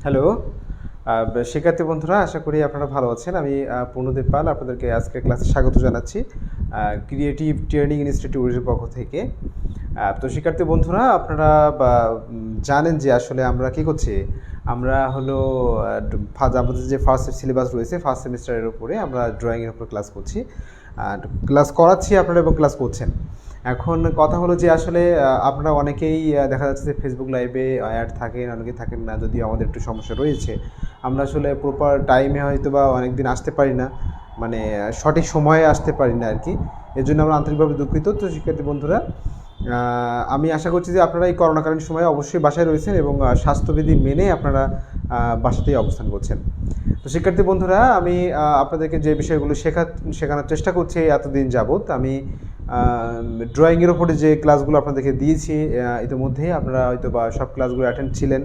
Hello, শিক্ষার্থী বন্ধুরা, আশা করি আপনারা ভালো আছেন। আমি পূর্ণদেব পাল আপনাদেরকে আজকের ক্লাসে স্বাগত জানাচ্ছি ক্রিয়েটিভ ট্রেনিং ইনস্টিটিউটের পক্ষ থেকে। তো শিক্ষার্থী বন্ধুরা, আপনারা জানেন যে আসলে আমরা কী করছি। আমরা হলো আমাদের যে ফার্স্ট সিলেবাস রয়েছে ফার্স্ট সেমিস্টারের উপরে আমরা ড্রয়িংয়ের উপর ক্লাস করছি, ক্লাস করাচ্ছি আপনারা এবং ক্লাস করছেন। এখন কথা হলো যে আসলে আপনারা অনেকেই দেখা যাচ্ছে যে ফেসবুক লাইভে অ্যাড থাকেন, অনেকেই থাকেন না, যদিও আমাদের একটু সমস্যা রয়েছে। আমরা আসলে প্রপার টাইমে হয়তো বা অনেক দিন আসতে পারি না, মানে সঠিক সময়ে আসতে পারি না আর কি। এর জন্য আমরা আন্তরিকভাবে দুঃখিত। তো শিক্ষার্থী বন্ধুরা, আমি আশা করছি যে আপনারা এই করোনাকালীন সময়ে অবশ্যই বাসায় রয়েছেন এবং স্বাস্থ্যবিধি মেনে আপনারা বাসাতেই অবস্থান করছেন। তো শিক্ষার্থী বন্ধুরা, আমি আপনাদেরকে যে বিষয়গুলো শেখানোর চেষ্টা করছি এতদিন যাবৎ, আমি ড্রয়িংয়ের ওপরে যে ক্লাসগুলো আপনাদেরকে দিয়েছি ইতিমধ্যেই আপনারা হয়তো বা সব ক্লাসগুলো অ্যাটেন্ড ছিলেন,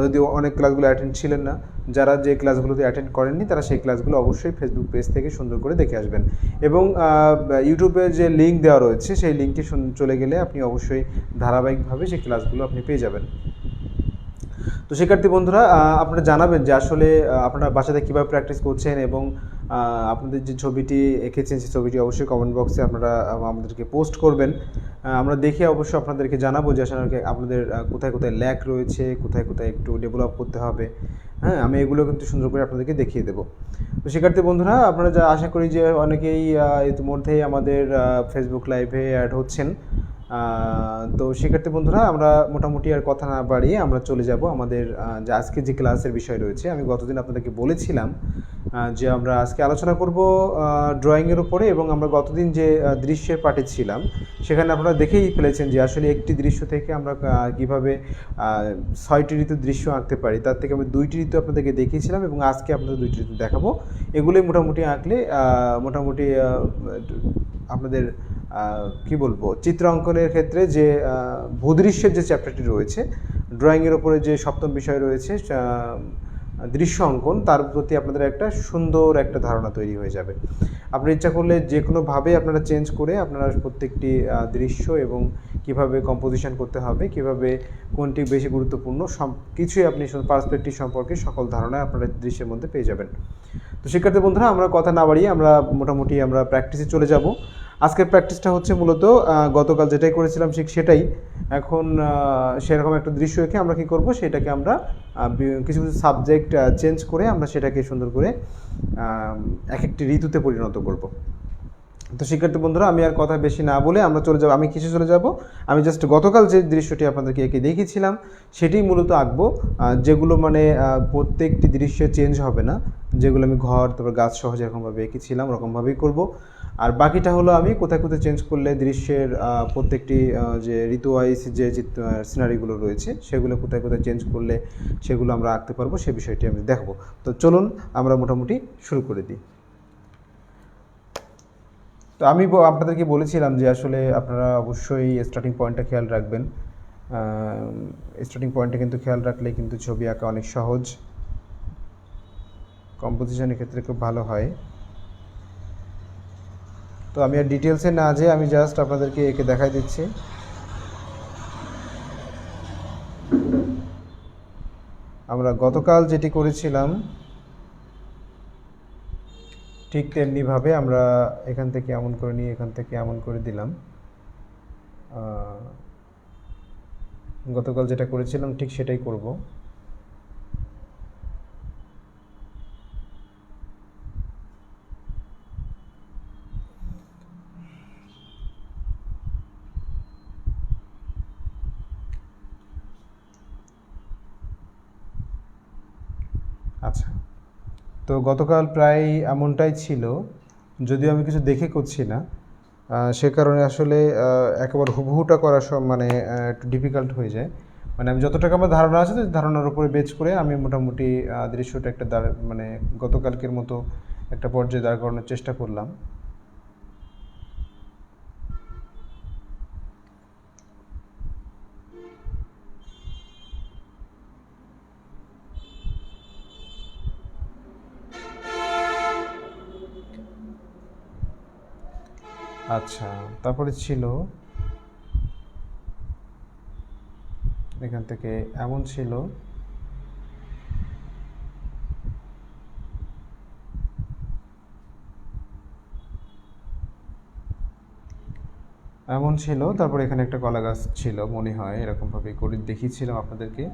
যদিও অনেক ক্লাসগুলো অ্যাটেন্ড ছিলেন না। যারা যে ক্লাসগুলোতে অ্যাটেন্ড করেননি তারা সেই ক্লাসগুলো অবশ্যই ফেসবুক পেজ থেকে সুন্দর করে দেখে আসবেন এবং ইউটিউবে যে লিঙ্ক দেওয়া রয়েছে সেই লিঙ্কে চলে গেলে আপনি অবশ্যই ধারাবাহিকভাবে সেই ক্লাসগুলো আপনি পেয়ে যাবেন। তো শিক্ষার্থী বন্ধুরা, আপনারা জানাবেন যে আসলে আপনারা বাসাতে কীভাবে প্র্যাকটিস করছেন এবং আপনাদের যে ছবিটি এঁকেছেন সেই ছবিটি অবশ্যই কমেন্ট বক্সে আপনারা আমাদেরকে পোস্ট করবেন। আমরা দেখে অবশ্যই আপনাদেরকে জানাবো যে আসলে আপনাদের কোথায় কোথায় ল্যাক রয়েছে, কোথায় কোথায় একটু ডেভেলপ করতে হবে। হ্যাঁ, আমি এগুলো কিন্তু সুন্দর করে আপনাদেরকে দেখিয়ে দেবো। তো শিক্ষার্থী বন্ধুরা, আপনারা যা আশা করি যে অনেকেই ইতিমধ্যেই আমাদের ফেসবুক লাইভে অ্যাড হচ্ছেন। তো শিক্ষার্থী বন্ধুরা, আমরা মোটামুটি আর কথা না বাড়িয়ে আমরা চলে যাব আমাদের যে আজকে যে ক্লাসের বিষয় রয়েছে। আমি গতদিন আপনাদেরকে বলেছিলাম যে আমরা আজকে আলোচনা করব ড্রয়িংয়ের উপরে, এবং আমরা গতদিন যে দৃশ্যের পার্টে ছিলাম সেখানে আপনারা দেখেই ফেলেছেন যে আসলে একটি দৃশ্য থেকে আমরা কীভাবে 6টি ঋতুর দৃশ্য আঁকতে পারি। তার থেকে আমি 2টি ঋতু আপনাদেরকে দেখিয়েছিলাম এবং আজকে আপনাদের 2টি ঋতু দেখাবো। এগুলোই মোটামুটি আঁকলে মোটামুটি আপনাদের কি বলবো, চিত্র অঙ্কনের ক্ষেত্রে যে ভূদৃশ্যের যে চ্যাপ্টারটি রয়েছে, ড্রয়িংয়ের ওপরে যে সপ্তম বিষয় রয়েছে দৃশ্য অঙ্কন, তার প্রতি আপনাদের একটা সুন্দর একটা ধারণা তৈরি হয়ে যাবে। আপনার ইচ্ছা করলে যে কোনোভাবে আপনারা চেঞ্জ করে আপনারা প্রত্যেকটি দৃশ্য এবং কিভাবে কম্পোজিশন করতে হবে, কিভাবে কোনটি বেশি গুরুত্বপূর্ণ, সব কিছুই আপনি পার্সপেক্টিভ সম্পর্কে সকল ধারণা আপনারা দৃশ্যের মধ্যে পেয়ে যাবেন। তো শিক্ষার্থী বন্ধুরা, আমরা কথা না বাড়িয়ে আমরা মোটামুটি আমরা প্র্যাকটিসে চলে যাব। আজকের প্র্যাকটিসটা হচ্ছে মূলত গতকাল যেটাই করেছিলাম ঠিক সেটাই। এখন সেরকম একটা দৃশ্য এঁকে আমরা কী করব, সেটাকে আমরা কিছু কিছু সাবজেক্ট চেঞ্জ করে আমরা সেটাকে সুন্দর করে এক একটি ঋতুতে পরিণত করব। তো শিক্ষার্থী বন্ধুরা, আমি আর কথা বেশি না বলে আমরা চলে যাব, আমি কিছু চলে যাব। আমি জাস্ট গতকাল যে দৃশ্যটি আপনাদেরকে এঁকে দেখিয়েছিলাম সেটাই মূলত আঁকবো, যেগুলো মানে প্রত্যেকটি দৃশ্য চেঞ্জ হবে না, যেগুলো আমি ঘর তারপর গাছ সহ যেরকমভাবে এঁকেছিলাম ওরকমভাবেই করব। আর বাকিটা হলো আমি কোথায় কোথায় চেঞ্জ করলে দৃশ্যের প্রত্যেকটি যে ঋতু ওয়াইজ যে সিনারিগুলো রয়েছে সেগুলো কোথায় কোথায় চেঞ্জ করলে সেগুলো আমরা আঁকতে পারবো, সে বিষয়টি আমি দেখবো। তো চলুন আমরা মোটামুটি শুরু করে দিই। তো আমি আপনাদেরকে বলেছিলাম যে আসলে আপনারা অবশ্যই স্টার্টিং পয়েন্টটা খেয়াল রাখবেন। স্টার্টিং পয়েন্টটা কিন্তু খেয়াল রাখলে কিন্তু ছবি আঁকা অনেক সহজ, কম্পোজিশনের ক্ষেত্রে খুব ভালো হয়। তো আমি আর ডিটেলসে না যেয়ে আমি জাস্ট আপনাদেরকে একে দেখাই দিচ্ছি। আমরা গতকাল যেটি করেছিলাম ঠিক তেমনিভাবে আমরা এখান থেকে এমন করে নিয়ে এখান থেকে এমন করে দিলাম। গতকাল যেটা করেছিলাম ঠিক সেটাই করব। আচ্ছা, তো গতকাল প্রায় এমনটাই ছিল, যদিও আমি কিছু দেখে করছি না, সে কারণে আসলে একেবারে হুবহুটা করা সব মানে একটু ডিফিকাল্ট হয়ে যায়। মানে আমি যতটুকু আমার ধারণা আছে ধারণার উপরে বেচ করে আমি মোটামুটি দৃশ্যটা একটা মানে গতকালকের মতো একটা পর্যায়ে দাঁড় করানোর চেষ্টা করলাম। আচ্ছা, তারপরে ছিল এখান থেকে এমন ছিল, এমন ছিল, তারপর এখানে একটা কলা গাছ ছিল মনে হয়, এরকমভাবে করে দেখিয়েছিলাম আপনাদেরকে।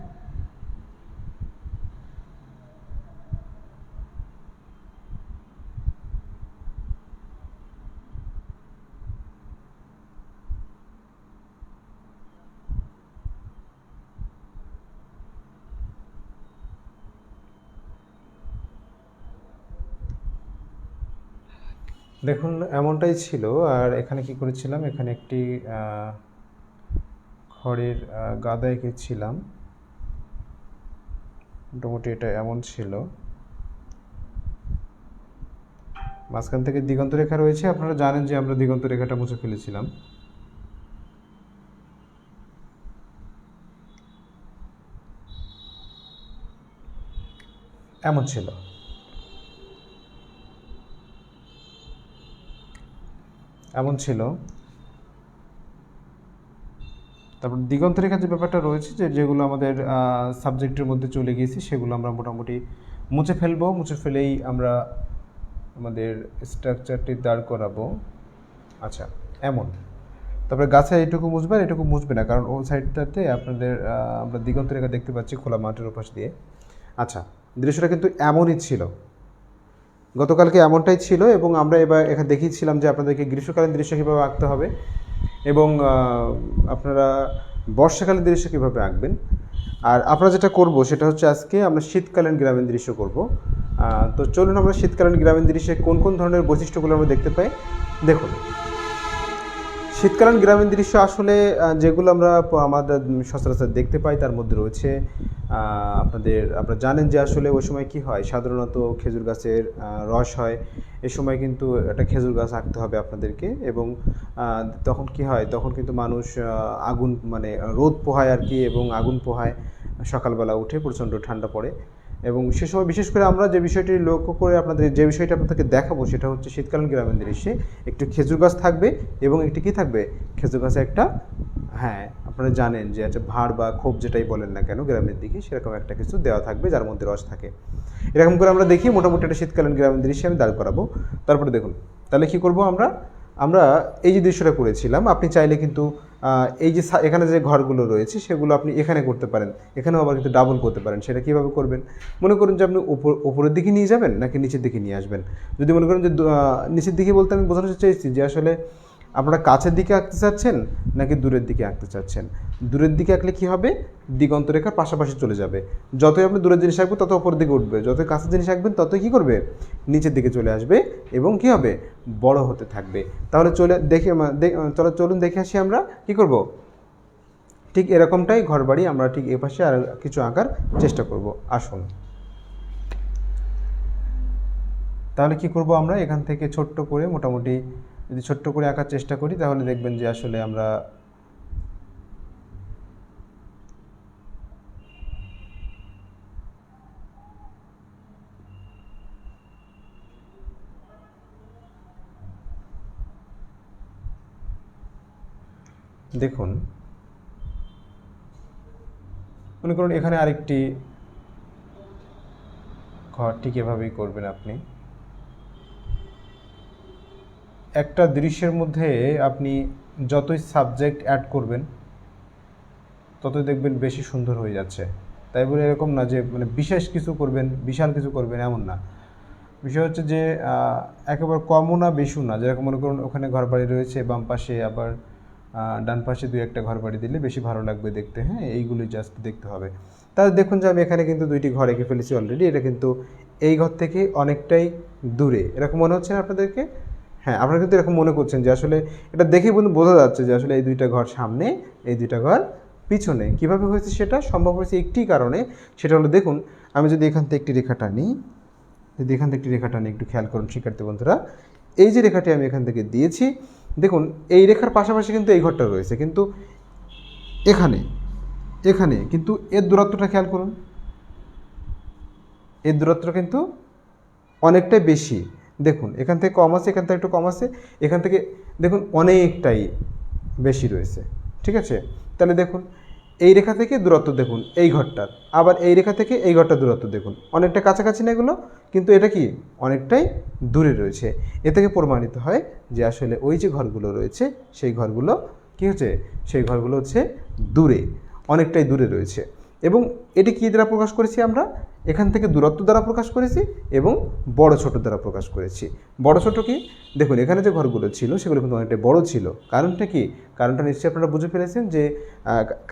দেখুন এমনটাই ছিল। আর এখানে কি করেছিলাম, এখানে একটি খড়ের গাদা এঁকেছিলাম, মোটামুটি এটা এমন ছিল। মাঝখান থেকে দিগন্ত রেখা রয়েছে, আপনারা জানেন যে আমরা দিগন্ত রেখাটা মুছে ফেলেছিলাম। এমন ছিল। এমন ছিল। তারপর দিগন্ত রেখার যে ব্যাপারটা রয়েছে, যেগুলো আমাদের সাবজেক্টের মধ্যে চলে গিয়েছি সেগুলো আমরা মোটামুটি মুছে ফেলবো। মুছে ফেলেই আমরা আমাদের স্ট্রাকচারটি দাঁড় করাবো। আচ্ছা, এমন। তারপরে গাছে এইটুকু মুছবে আর এটুকু মুছবে না, কারণ ওই সাইডটাতে আপনাদের আমরা দিগন্ত রেখা দেখতে পাচ্ছি খোলা মাঠের ওপাশ দিয়ে। আচ্ছা, দৃশ্যটা কিন্তু এমনই ছিল, গতকালকে এমনটাই ছিল। এবং আমরা এবার এখানে দেখিয়েছিলাম যে আপনাদেরকে গ্রীষ্মকালীন দৃশ্য কীভাবে আঁকতে হবে এবং আপনারা বর্ষাকালীন দৃশ্য কীভাবে আঁকবেন। আর আমরা যেটা করব সেটা হচ্ছে আজকে আমরা শীতকালীন গ্রামীণ দৃশ্য করব। তো চলুন আমরা শীতকালীন গ্রামীণ দৃশ্যে কোন কোন ধরনের বৈশিষ্ট্যগুলো আমরা দেখতে পাই। দেখুন, শীতকালীন গ্রামীণ দৃশ্য আসলে যেগুলো আমরা আমাদের সচরাচর দেখতে পাই তার মধ্যে রয়েছে আপনারা জানেন যে আসলে ওই সময় কি হয়, সাধারণত খেজুর গাছের রস হয়। এ সময় কিন্তু একটা খেজুর গাছ আঁকতে হবে আপনাদেরকে। এবং তখন কি হয়, তখন কিন্তু মানুষ আগুন মানে রোদ পোহায় আর কি, এবং আগুন পোহায় সকালবেলা উঠে, প্রচণ্ড ঠান্ডা পড়ে। এবং সে সময় বিশেষ করে আমরা যে বিষয়টি লক্ষ্য করে যে বিষয়টা আপনাদেরকে দেখাবো সেটা হচ্ছে শীতকালীন গ্রামীণ দৃশ্যে একটি খেজুর গাছ থাকবে এবং একটি কী থাকবে, খেজুর গাছে একটা, হ্যাঁ আপনারা জানেন যে একটা ভাঁড় বা খোপ যেটাই বলেন না কেন গ্রামের দিকে, সেরকম একটা কিছু দেওয়া থাকবে যার মধ্যে রস থাকে। এরকম করে আমরা দেখি মোটামুটি একটা শীতকালীন গ্রামীণ দৃশ্যে আমি দাঁড় করাবো। তারপরে দেখুন, তাহলে কী করবো আমরা আমরা এই যে দৃশ্যটা করেছিলাম, আপনি চাইলে কিন্তু এই যে এখানে যে ঘরগুলো রয়েছে সেগুলো আপনি এখানে করতে পারেন, এখানেও আবার কিন্তু ডাবল করতে পারেন। সেটা কীভাবে করবেন, মনে করুন যে আপনি উপরের দিকে নিয়ে যাবেন নাকি নিচের দিকে নিয়ে আসবেন। যদি মনে করেন যে নিচের দিকে বলতে আমি বোঝাতে চাইছি যে আসলে আপনারা কাছের দিকে আঁকতে চাচ্ছেন নাকি দূরের দিকে আঁকতে চাচ্ছেন। দূরের দিকে আঁকলে কী হবে, দিগন্ত রেখার পাশাপাশি চলে যাবে। যতই আপনি দূরের জিনিস আঁকবেন তত উপরের দিকে উঠবে, যতই কাছের জিনিস আঁকবেন ততই কী করবে, নিচের দিকে চলে আসবে এবং কী হবে, বড় হতে থাকবে। তাহলে চলুন দেখে আসি আমরা কী করব। ঠিক এরকমটাই ঘরবাড়ি আমরা ঠিক এ পাশে আর কিছু আঁকার চেষ্টা করব। আসুন তাহলে কি করব, আমরা এখান থেকে ছোট্ট করে মোটামুটি যদি ছোট্ট করে আঁকার চেষ্টা করি তাহলে দেখবেন যে আসলে আমরা দেখুন, মনে করুন এখানে আরেকটি ঘর, ঠিক এভাবেই করবেন আপনি। একটা দৃশ্যের মধ্যে আপনি যতই সাবজেক্ট অ্যাড করবেন ততই দেখবেন বেশি সুন্দর হয়ে যাচ্ছে। তাই বলে এরকম না যে মানে বিশেষ কিছু করবেন, বিশাল কিছু করবেন, এমন না। বিষয় হচ্ছে যে একেবারে কমও না বেশিও না। যেরকম মনে করুন ওখানে ঘরবাড়ি রয়েছে বাম পাশে, আবার ডান পাশে দুই একটা ঘরবাড়ি দিলে বেশি ভালো লাগবে দেখতে। হ্যাঁ, এইগুলোই জাস্ট দেখতে হবে। তাহলে দেখুন যে আমি এখানে কিন্তু দুইটি ঘর এঁকে ফেলেছি অলরেডি। এটা কিন্তু এই ঘর থেকে অনেকটাই দূরে, এরকম মনে হচ্ছে না আপনাদেরকে? হ্যাঁ, আপনারা কিন্তু এরকম মনে করছেন যে আসলে এটা দেখেই কিন্তু বোঝা যাচ্ছে যে আসলে এই দুইটা ঘর সামনে, এই দুইটা ঘর পিছনে। কীভাবে হয়েছে সেটা সম্ভব হয়েছে একটি কারণে, সেটা হলো দেখুন, আমি যদি এখান থেকে একটি রেখাটা নিই, যদি এখান থেকে একটি রেখাটা নিই, একটু খেয়াল করুন শিক্ষার্থী বন্ধুরা। এই যে রেখাটি আমি এখান থেকে দিয়েছি, দেখুন এই রেখার পাশাপাশি কিন্তু এই ঘরটা রয়েছে, কিন্তু এখানে এখানে কিন্তু এর দূরত্বটা খেয়াল করুন, এর দূরত্ব কিন্তু অনেকটাই বেশি। দেখুন এখান থেকে কম আছে, এখান থেকে একটু কম আছে, এখান থেকে দেখুন অনেকটাই বেশি রয়েছে। ঠিক আছে, তাহলে দেখুন এই রেখা থেকে দূরত্ব দেখুন এই ঘরটার, আবার এই রেখা থেকে এই ঘরটার দূরত্ব দেখুন, অনেকটা কাছাকাছি না এগুলো, কিন্তু এটা কি অনেকটাই দূরে রয়েছে। এ থেকে প্রমাণিত হয় যে আসলে ওই যে ঘরগুলো রয়েছে সেই ঘরগুলো কী হচ্ছে, সেই ঘরগুলো হচ্ছে দূরে, অনেকটাই দূরে রয়েছে। এবং এটি কী দ্বারা প্রকাশ করেছি আমরা, এখান থেকে দূরত্ব দ্বারা প্রকাশ করেছি এবং বড় ছোট দ্বারা প্রকাশ করেছি। বড় ছোট কি, দেখুন এখানে যে ঘরগুলো ছিল সেগুলো কিন্তু অনেকটাই বড় ছিল। কারণটা কি, কারণটা নিশ্চয়ই আপনারা বুঝে ফেলেছেন যে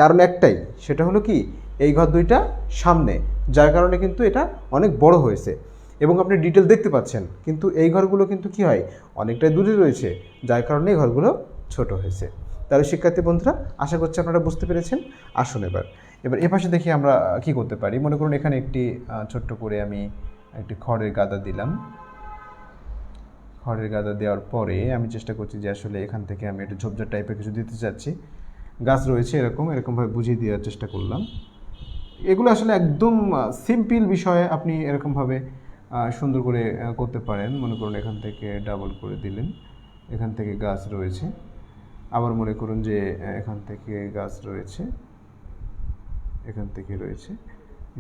কারণ একটাই, সেটা হলো কি এই ঘর দুইটা সামনে, যার কারণে কিন্তু এটা অনেক বড় হয়েছে এবং আপনি ডিটেল দেখতে পাচ্ছেন। কিন্তু এই ঘরগুলো কিন্তু কি হয়, অনেকটাই দূরে রয়েছে, যার কারণে এই ঘরগুলো ছোট হয়েছে। তাহলে শিক্ষার্থী বন্ধুরা, আশা করছি আপনারা বুঝতে পেরেছেন। আসুন এবার এ পাশে দেখি আমরা কি করতে পারি। মনে করুন এখানে একটি ছোট্ট করে আমি একটি খড়ের গাদা দিলাম। খড়ের গাদা দেওয়ার পরে আমি চেষ্টা করছি যে আসলে এখান থেকে আমি একটু ঝোপঝাড় টাইপের কিছু দিতে চাচ্ছি। গাছ রয়েছে এরকমভাবে বুঝিয়ে দেওয়ার চেষ্টা করলাম। এগুলো আসলে একদম সিম্পল বিষয়, আপনি এরকমভাবে সুন্দর করে করতে পারেন। মনে করুন এখান থেকে ডাবল করে দিলেন, এখান থেকে গাছ রয়েছে, আবার মনে করুন যে এখান থেকে গাছ রয়েছে, এখান থেকে রয়েছে,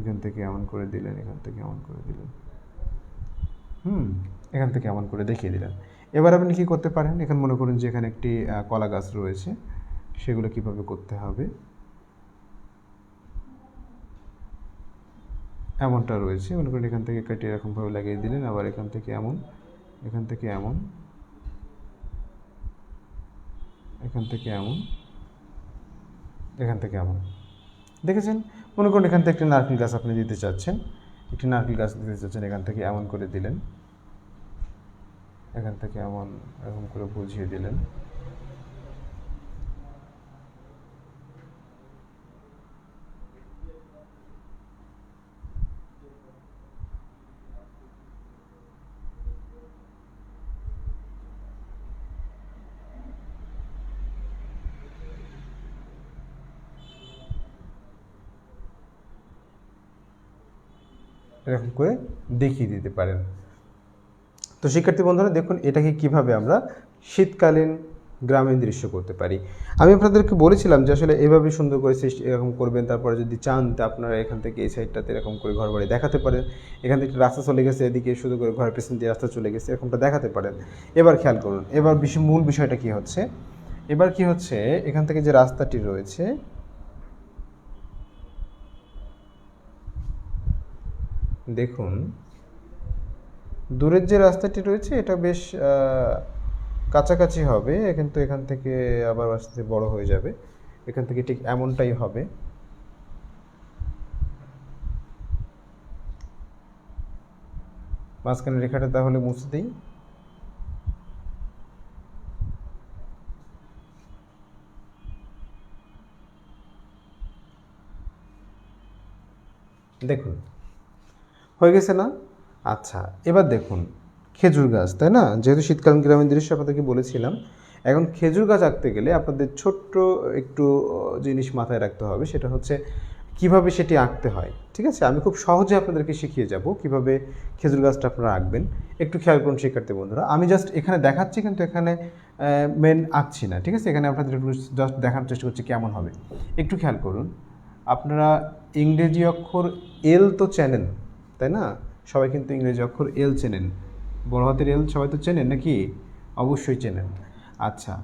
এখান থেকে এমন করে দিলেন, এখান থেকে এমন করে দিলেন, এখান থেকে এমন করে দেখিয়ে দিলেন। এবার আপনি কী করতে পারেন, এখানে মনে করুন যে এখানে একটি কলা গাছ রয়েছে, সেগুলো কিভাবে করতে হবে, এমনটা রয়েছে, মনে করুন এখান থেকে কেটে এরকমভাবে লাগিয়ে দিলেন, আবার এখান থেকে এমন, এখান থেকে এমন, এখান থেকে এমন, এখান থেকে এমন, দেখেছেন। মনে করুন এখান থেকে একটি নারকেল গাছ আপনি দিতে চাচ্ছেন, একটি নারকেল গাছ দিতে চাচ্ছেন, এখান থেকে এমন করে দিলেন, এখান থেকে এমন এরকম করে বুঝিয়ে দিলেন। এরকম করে দেখিয়ে দিতে পারেন। তো শিক্ষার্থী বন্ধুরা দেখুন এটাকে কিভাবে আমরা শীতকালীন গ্রামীণ দৃশ্য করতে পারি। আমি আপনাদেরকে বলেছিলাম যে আসলে এভাবে সুন্দর করে এরকম করবেন, তারপরে যদি চান তা আপনারা এখান থেকে এই সাইডটাতে এরকম করে ঘর বাড়ি দেখাতে পারেন, এখান থেকে রাস্তা চলে গেছে, এদিকে শুধু করে ঘরের পেছন দিয়ে রাস্তা চলে গেছে, এরকমটা দেখাতে পারেন। এবার খেয়াল করুন, এবার মূল বিষয়টা কি হচ্ছে, এবার কি হচ্ছে, এখান থেকে যে রাস্তাটি রয়েছে, দেখুন দূরের যে রাস্তাটি রয়েছে এটা বেশ কাছাকাছি হবে, কিন্তু এখান থেকে আবার আস্তে বড় হয়ে যাবে, এখান থেকে ঠিক এমনটাই হবে। মাঝখানে রেখাটা তাহলে মুছে দিই। দেখুন হয়ে গেছে না? আচ্ছা এবার দেখুন খেজুর গাছ, তাই না, যেহেতু শীতকালীন গ্রামীণ দৃশ্য আপনাদেরকে বলেছিলাম, এখন খেজুর গাছ আঁকতে গেলে আপনাদের ছোট্ট একটু জিনিস মাথায় রাখতে হবে, সেটা হচ্ছে কিভাবে সেটি আঁকতে হয়। ঠিক আছে, আমি খুব সহজে আপনাদেরকে শিখিয়ে যাব কিভাবে খেজুর গাছটা আপনারা আঁকবেন। একটু খেয়াল করুন শিক্ষার্থী বন্ধুরা, আমি জাস্ট এখানে দেখাচ্ছি কিন্তু এখানে মেন আঁকছি না। ঠিক আছে, এখানে আপনাদের একটু জাস্ট দেখানোর চেষ্টা করছি কেমন হবে। একটু খেয়াল করুন, আপনারা ইংরেজি অক্ষর এল তো চেনেন, তাই না, সবাই কিন্তু ইংরেজি অক্ষর এল চেনেন, বড় হাতের এল সবাই তো চেনেন নাকি, অবশ্যই চেনেন। আচ্ছা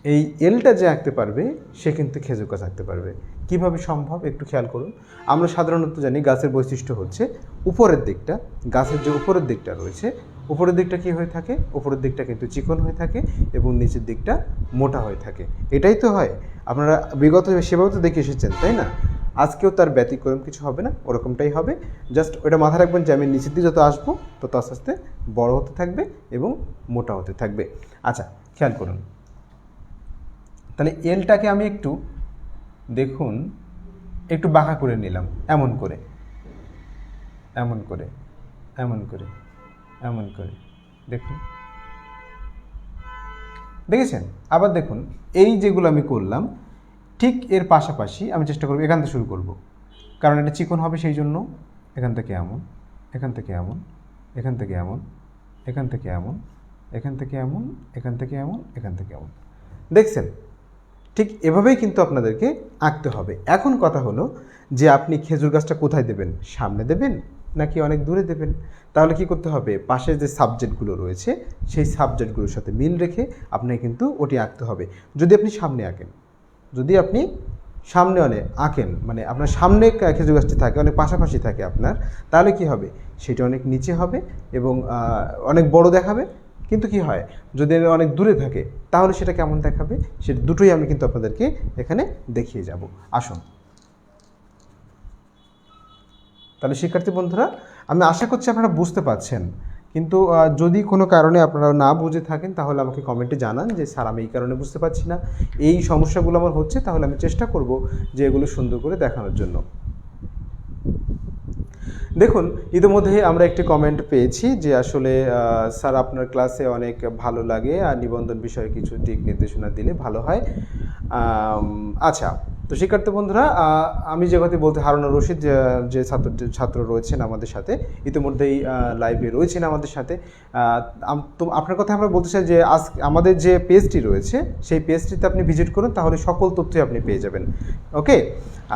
এই এলটা যে আঁকতে পারবে সে কিন্তু খেজুর গাছ আঁকতে পারবে। কিভাবে সম্ভব একটু খেয়াল করুন। আমরা সাধারণত জানি গাছের বৈশিষ্ট্য হচ্ছে উপরের দিকটা, গাছের যে উপরের দিকটা রয়েছে, উপরের দিকটা কী হয়ে থাকে, উপরের দিকটা কিন্তু চিকন হয়ে থাকে এবং নিচের দিকটা মোটা হয়ে থাকে, এটাই তো হয়। আপনারা বিগত সেভাবে তো দেখে এসেছেন, তাই না, আজকেও তার ব্যতিক্রম কিছু হবে না, ওরকমটাই হবে। জাস্ট ওটা মাথায় রাখবেন যে আমি নিচের দিকে যত আসবো তত আস্তে আস্তে বড় হতে থাকবে এবং মোটা হতে থাকবে। আচ্ছা খেয়াল করুন, তাহলে এলটাকে আমি একটু দেখুন একটু বাঁকা করে নিলাম, এমন করে, এমন করে, এমন করে, এমন করে, দেখুন দেখেছেন। আবার দেখুন এই যেগুলো আমি করলাম ঠিক এর পাশাপাশি আমি চেষ্টা করব এখান থেকে শুরু করব, কারণ এটা চিকন হবে সেই জন্য। এখান থেকে এমন, এখান থেকে এমন, এখান থেকে এমন, এখান থেকে এমন, এখান থেকে এমন, এখান থেকে এমন, এখান থেকে এমন, দেখছেন। ঠিক এভাবেই কিন্তু আপনাদেরকে আঁকতে হবে। এখন কথা হলো যে আপনি খেজুর গাছটা কোথায় দেবেন, সামনে দেবেন নাকি অনেক দূরে দেবেন? তাহলে কি করতে হবে, পাশে যে সাবজেক্টগুলো রয়েছে সেই সাবজেক্টগুলোর সাথে মিল রেখে আপনাকে কিন্তু ওটি আঁকতে হবে। যদি আপনি সামনে আঁকেন, যদি আপনি সামনে অনেক আঁকেন, মানে আপনার সামনে খেজুর গাছটি থাকে, অনেক পাশাপাশি থাকে আপনার, তাহলে কি হবে, সেটা অনেক নিচে হবে এবং অনেক বড় দেখাবে। কিন্তু কি হয়, যদি অনেক দূরে থাকে তাহলে সেটা কেমন দেখাবে, সেটা দুটোই আমি কিন্তু আপনাদেরকে এখানে দেখিয়ে যাব। আসুন তাহলে শিক্ষার্থী বন্ধুরা, আমি আশা করছি আপনারা বুঝতে পারছেন। কিন্তু যদি কোনো কারণে আপনারা না বুঝে থাকেন তাহলে আমাকে কমেন্টে জানান যে স্যার আমি এই কারণে বুঝতে পারছি না, এই সমস্যাগুলো আমার হচ্ছে, তাহলে আমি চেষ্টা করব যে এগুলো সুন্দর করে দেখানোর জন্য। দেখুন ইতিমধ্যে আমরা একটি কমেন্ট পেয়েছি যে আসলে স্যার আপনার ক্লাসে অনেক ভালো লাগে আর নিবন্ধন বিষয়ে কিছু দিক নির্দেশনা দিলে ভালো হয়। আচ্ছা, তো শিক্ষার্থী বন্ধুরা, আমি যে কথা বলতে, হারুন রশিদ যে ছাত্র রয়েছেন আমাদের সাথে, ইতিমধ্যেই লাইভে রয়েছেন আমাদের সাথে। তো আপনার কথা আমরা বলতে চাই যে আজ আমাদের যে পেজটি রয়েছে সেই পেজটিতে আপনি ভিজিট করুন, তাহলে সকল তথ্যই আপনি পেয়ে যাবেন। ওকে,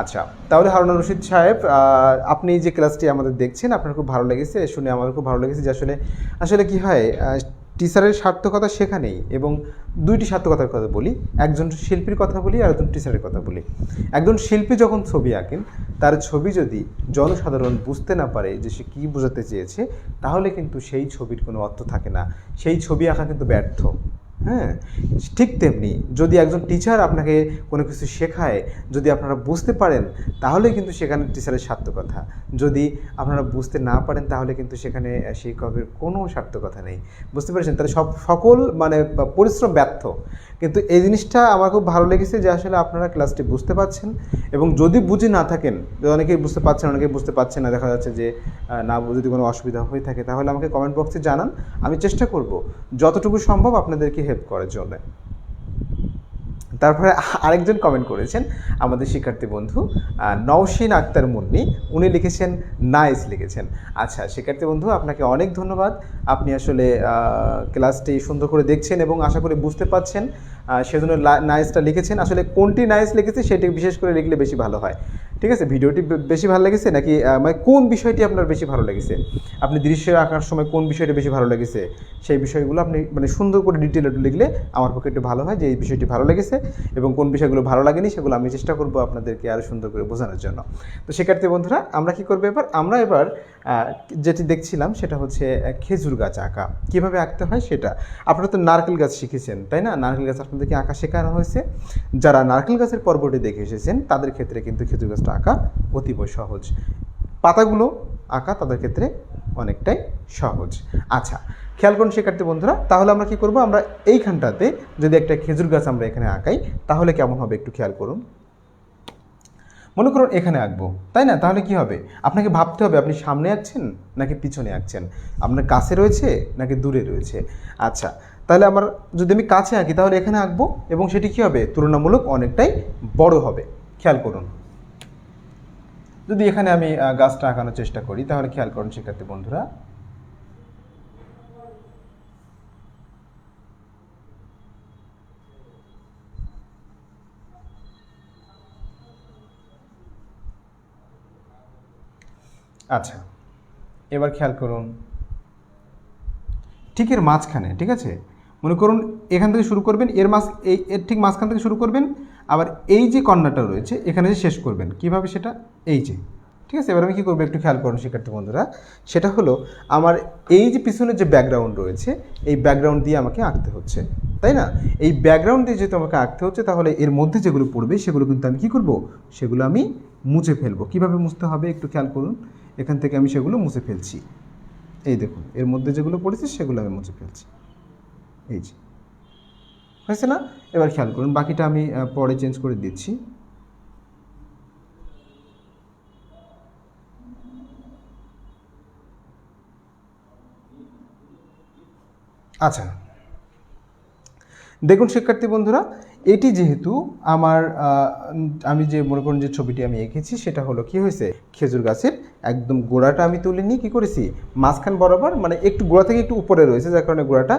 আচ্ছা, তাহলে হারুন রশিদ সাহেব, আপনি যে ক্লাসটি আমাদের দেখছেন আপনার খুব ভালো লেগেছে, শুনে আমাদের খুব ভালো লেগেছে যে আসলে আসলে কী হয়, টিচারের সার্থকতা সেখানেই। এবং দুইটি সার্থকতার কথা বলি, একজন শিল্পীর কথা বলি আর একজন টিচারের কথা বলি। একজন শিল্পী যখন ছবি আঁকেন, তার ছবি যদি জনসাধারণ বুঝতে না পারে যে সে কী বোঝাতে চেয়েছে, তাহলে কিন্তু সেই ছবির কোনো অর্থ থাকে না, সেই ছবি আঁকা কিন্তু ব্যর্থ। হ্যাঁ, ঠিক তেমনি যদি একজন টিচার আপনাকে কোনো কিছু শেখায়, যদি আপনারা বুঝতে পারেন তাহলে কিন্তু সেখানে টিচারের সার্থকতা। যদি আপনারা বুঝতে না পারেন তাহলে কিন্তু সেখানে শিক্ষকের কোনো সার্থকতা নেই। বুঝতে পেরেছেন? তাহলে সকল মানে পরিশ্রম ব্যর্থ। কিন্তু এই জিনিসটা আমার খুব ভালো লেগেছে যে আসলে আপনারা ক্লাসটি বুঝতে পারছেন, এবং যদি বুঝে না থাকেন, অনেকেই বুঝতে পারছেন অনেকেই বুঝতে পারছেন না, দেখা যাচ্ছে যে না, যদি কোনো অসুবিধা হয়ে থাকে তাহলে আমাকে কমেন্ট বক্সে জানান, আমি চেষ্টা করব যতটুকু সম্ভব আপনাদেরকে হেল্প করার জন্য। তারপরে আরেকজন কমেন্ট করেছেন আমাদের শিক্ষার্থী বন্ধু নওশিন আক্তার মুন্নি, উনি লিখেছেন নাইস লিখেছেন। আচ্ছা শিক্ষার্থী বন্ধু, আপনাকে অনেক ধন্যবাদ। আপনি আসলে ক্লাসটি সুন্দর করে দেখছেন এবং আশা করি বুঝতে পারছেন, সেজন্য নাইসটা লিখেছেন। আসলে কোনটি নাইস লিখেছে সেটি বিশেষ করে লিখলে বেশি ভালো হয়। ঠিক আছে, ভিডিওটি বেশি ভালো লেগেছে নাকি মানে কোন বিষয়টি আপনার বেশি ভালো লেগেছে, আপনি দৃশ্য আঁকার সময় কোন বিষয়টি বেশি ভালো লেগেছে, সেই বিষয়গুলো আপনি মানে সুন্দর করে ডিটেলে লিখলে আমার পক্ষে একটু ভালো হয় যে এই বিষয়টি ভালো লেগেছে, এবং কোন বিষয়গুলো ভালো লাগেনি সেগুলো আমি চেষ্টা করব আপনাদেরকে আরও সুন্দর করে বোঝানোর জন্য। তো শিক্ষার্থী বন্ধুরা, আমরা কি করবো এবার, আমরা এবার যেটি দেখছিলাম সেটা হচ্ছে খেজুর গাছ আঁকা কীভাবে আঁকতে হয় সেটা। আপনারা তো নারকেল গাছ শিখেছেন তাই না, নারকেল গাছ আপনাদেরকে আঁকা শেখানো হয়েছে। যারা নারকেল গাছের পর্বটি দেখে এসেছেন তাদের ক্ষেত্রে কিন্তু খেজুর গাছটা আঁকা অতীব সহজ, পাতাগুলো আঁকা তাদের ক্ষেত্রে অনেকটাই সহজ। আচ্ছা খেয়াল করুন শিক্ষার্থী বন্ধুরা, তাহলে আমরা কি করব, আমরা এইখানটাতে যদি একটা খেজুর গাছ আমরা এখানে আঁকাই তাহলে কেমন হবে একটু খেয়াল করুন। মনে করুন এখানে আঁকবো তাই না, তাহলে কি হবে, আপনাকে ভাবতে হবে আপনি সামনে আঁকছেন নাকি পিছনে আঁকছেন, আপনার কাছে রয়েছে নাকি দূরে রয়েছে। আচ্ছা তাহলে আমার যদি আমি কাছে আঁকি তাহলে এখানে আঁকবো এবং সেটি কী হবে, তুলনামূলক অনেকটাই বড় হবে। খেয়াল করুন, যদি এখানে আমি গাছটা আঁকানোর চেষ্টা করি তাহলে খেয়াল করুন শিক্ষার্থী বন্ধুরা, আচ্ছা এবার খেয়াল করুন ঠিক এর মাঝখানে, ঠিক আছে, মনে করুন এখান থেকে শুরু করবেন, এর ঠিক মাঝখান থেকে শুরু করবেন, আবার এই যে কর্নারটা রয়েছে এখানে যে শেষ করবেন, কিভাবে সেটা, এই যে, ঠিক আছে। এবার আমি কী করবো একটু খেয়াল করুন শিক্ষার্থী বন্ধুরা, সেটা হলো আমার এই যে পিছনের যে ব্যাকগ্রাউন্ড রয়েছে এই ব্যাকগ্রাউন্ড দিয়ে আমাকে আঁকতে হচ্ছে তাই না, এই ব্যাকগ্রাউন্ড দিয়ে যেহেতু আমাকে আঁকতে হচ্ছে তাহলে এর মধ্যে যেগুলো পড়বে সেগুলো কিন্তু আমি কী করব, সেগুলো আমি মুছে ফেলবো। কীভাবে মুছতে হবে একটু খেয়াল করুন, এখান থেকে আমি সেগুলো মুছে ফেলছি, এই দেখুন এর মধ্যে যেগুলো পড়েছে সেগুলো আমি মুছে ফেলছি, এই যে হয়েছে না। এবার খেয়াল করুন বাকিটা আমি পরে চেঞ্জ করে দিচ্ছি। আচ্ছা দেখুন শিক্ষার্থী বন্ধুরা, এটি যেহেতু আমার আমি যে মনে করুন যে ছবিটি আমি এঁকেছি সেটা হলো কি হয়েছে, খেজুর গাছের একদম গোড়াটা আমি তুলে নিয়ে কী করেছি, মাঝখান বরাবর মানে একটু গোড়া থেকে একটু উপরে রয়েছে, যার কারণে গোড়াটা